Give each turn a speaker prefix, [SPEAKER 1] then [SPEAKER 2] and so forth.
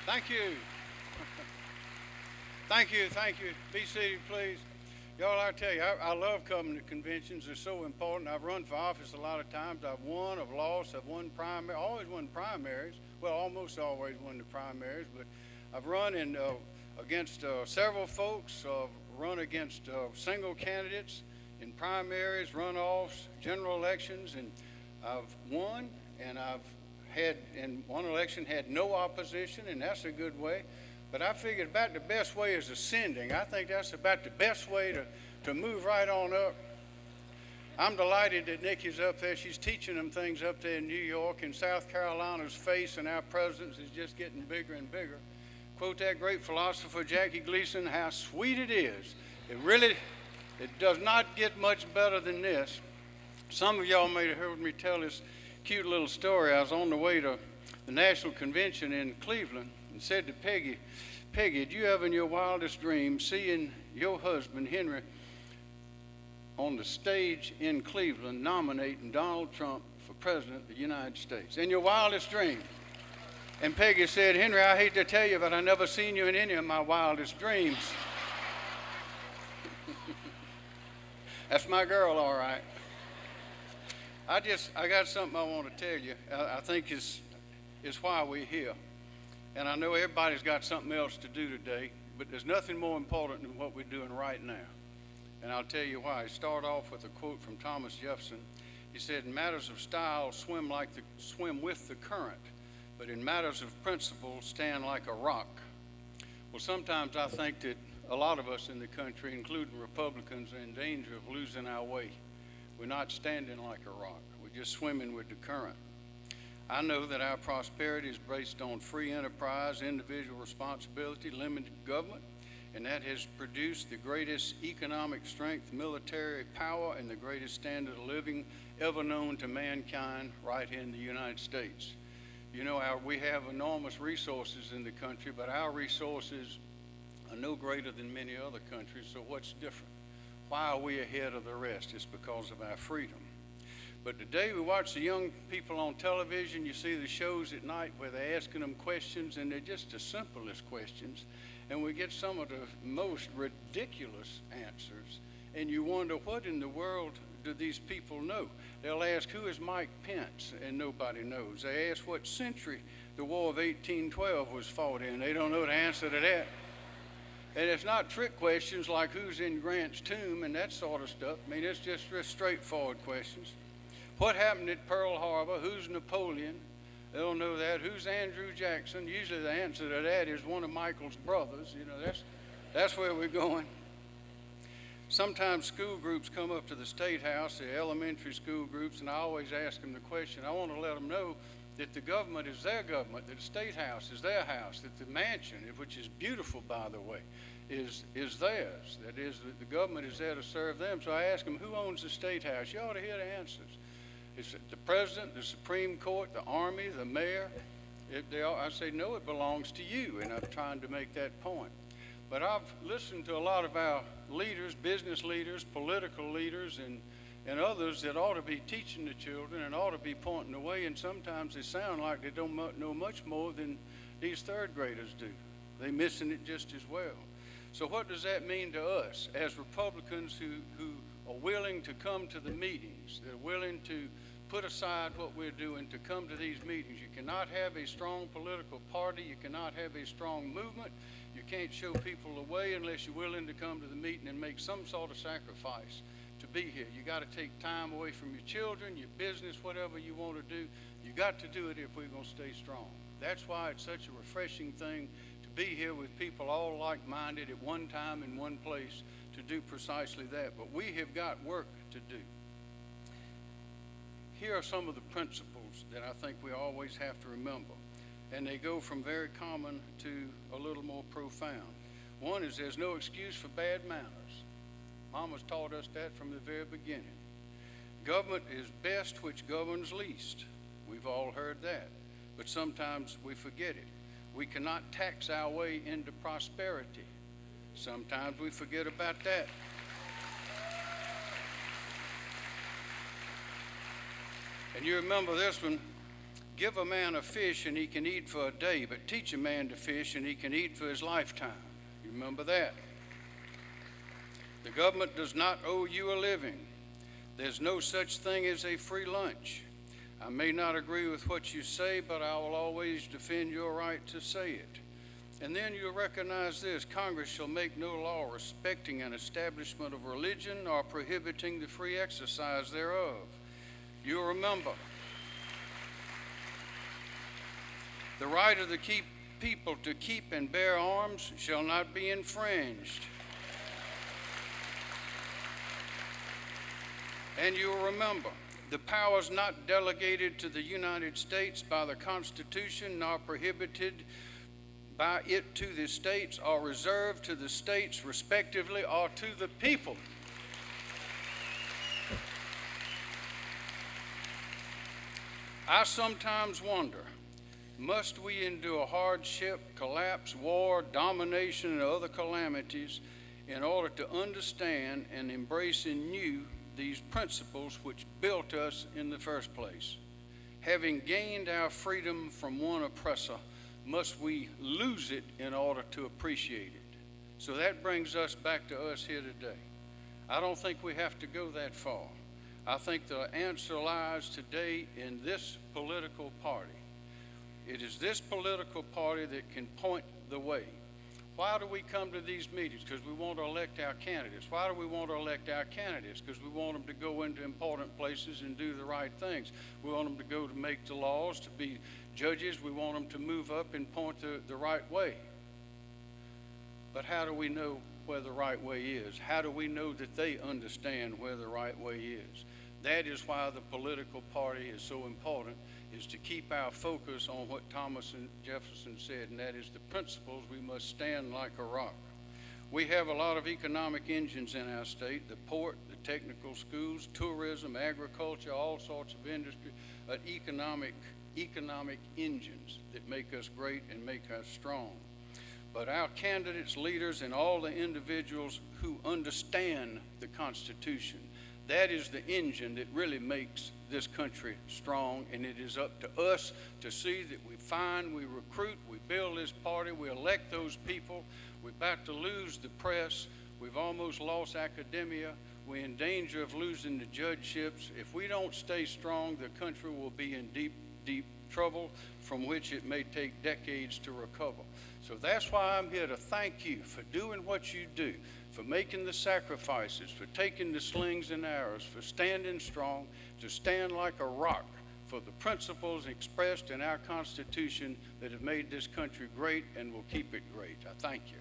[SPEAKER 1] Thank you. Thank you. Thank you. Be seated, please. Y'all, I tell you, I love coming to conventions. They're so important. I've run for office a lot of times. I've won, I've lost, I've won primary, always won primaries. Well, almost always won the primaries, but I've run against several folks, run against single candidates in primaries, runoffs, general elections, and I've won, and I've had, in one election, had no opposition, and that's a good way. But I figured about the best way is ascending. I think that's about the best way to move right on up. I'm delighted that Nikki's up there. She's teaching them things up there in New York, and South Carolina's face and our presence is just getting bigger and bigger. Quote that great philosopher Jackie Gleason, how sweet it is. It does not get much better than this. Some of y'all may have heard me tell this cute little story. I was on the way to the National Convention in Cleveland and said to Peggy, did you ever in your wildest dreams seeing your husband, Henry, on the stage in Cleveland nominating Donald Trump for President of the United States? In your wildest dream. And Peggy said, Henry, I hate to tell you, but I never seen you in any of my wildest dreams. That's my girl, all right. I got something I want to tell you. I think is why we're here. And I know everybody's got something else to do today, but there's nothing more important than what we're doing right now. And I'll tell you why. I start off with a quote from Thomas Jefferson. He said, in matters of style, swim with the current, but in matters of principle, stand like a rock. Well, sometimes I think that a lot of us in the country, including Republicans, are in danger of losing our way. We're not standing like a rock. We're just swimming with the current. I know that our prosperity is based on free enterprise, individual responsibility, limited government, and that has produced the greatest economic strength, military power, and the greatest standard of living ever known to mankind right here in the United States. You know, we have enormous resources in the country, but our resources are no greater than many other countries, so what's different? Why are we ahead of the rest? It's because of our freedom. But today we watch the young people on television. You see the shows at night where they're asking them questions, and they're just the simplest questions. And we get some of the most ridiculous answers. And you wonder, what in the world do these people know? They'll ask, who is Mike Pence? And nobody knows. They ask what century the War of 1812 was fought in. They don't know the answer to that. And it's not trick questions like who's in Grant's tomb and that sort of stuff. I mean, it's just straightforward questions. What happened at Pearl Harbor? Who's Napoleon? They don't know that. Who's Andrew Jackson? Usually the answer to that is one of Michael's brothers. You know, that's where we're going. Sometimes school groups come up to the State House, the elementary school groups, and I always ask them the question. I want to let them know that the government is their government, that the State House is their house, that the mansion, which is beautiful, by the way, is theirs. That is, the government is there to serve them. So I ask them, who owns the State House? You ought to hear the answers. It's the president, the Supreme Court, the Army, the mayor. I say, no, it belongs to you, and I'm trying to make that point. But I've listened to a lot of our leaders, business leaders, political leaders, and others that ought to be teaching the children and ought to be pointing the way, and sometimes they sound like they don't know much more than these third graders do. They're missing it just as well. So what does that mean to us as Republicans who are willing to come to the meetings, that are willing to put aside what we're doing to come to these meetings? You cannot have a strong political party. You cannot have a strong movement. You can't show people the way unless you're willing to come to the meeting and make some sort of sacrifice to be here. You got to take time away from your children, your business, whatever you want to do. You got to do it if we're going to stay strong. That's why it's such a refreshing thing to be here with people all like-minded at one time in one place to do precisely that. But we have got work to do. Here are some of the principles that I think we always have to remember, and they go from very common to a little more profound. One is there's no excuse for bad manners. Mama's taught us that from the very beginning. Government is best which governs least. We've all heard that, but sometimes we forget it. We cannot tax our way into prosperity. Sometimes we forget about that. And you remember this one, Give a man a fish and he can eat for a day, but teach a man to fish and he can eat for his lifetime. You remember that? The government does not owe you a living. There's no such thing as a free lunch. I may not agree with what you say, but I will always defend your right to say it. And then you'll recognize this: Congress shall make no law respecting an establishment of religion or prohibiting the free exercise thereof. You'll remember the right of the people to keep and bear arms shall not be infringed. And you'll remember the powers not delegated to the United States by the Constitution nor prohibited by it to the states are reserved to the states respectively or to the people. I sometimes wonder, must we endure hardship, collapse, war, domination, and other calamities in order to understand and embrace anew these principles which built us in the first place? Having gained our freedom from one oppressor, must we lose it in order to appreciate it? So that brings us back to us here today. I don't think we have to go that far. I think the answer lies today in this political party. It is this political party that can point the way. Why do we come to these meetings? Because we want to elect our candidates. Why do we want to elect our candidates? Because we want them to go into important places and do the right things. We want them to go to make the laws, to be judges. We want them to move up and point the right way. But how do we know where the right way is? How do we know that they understand where the right way is? That is why the political party is so important, is to keep our focus on what Thomas and Jefferson said, and that is the principles we must stand like a rock. We have a lot of economic engines in our state: the port, the technical schools, tourism, agriculture, all sorts of industry, economic engines that make us great and make us strong. But our candidates, leaders, and all the individuals who understand the Constitution, that is the engine that really makes this country strong, and it is up to us to see that we find, we recruit, we build this party, we elect those people. We're about to lose the press. We've almost lost academia. We're in danger of losing the judgeships. If we don't stay strong, the country will be in deep, deep trouble from which it may take decades to recover. So that's why I'm here to thank you for doing what you do, for making the sacrifices, for taking the slings and arrows, for standing strong, to stand like a rock for the principles expressed in our Constitution that have made this country great and will keep it great. I thank you.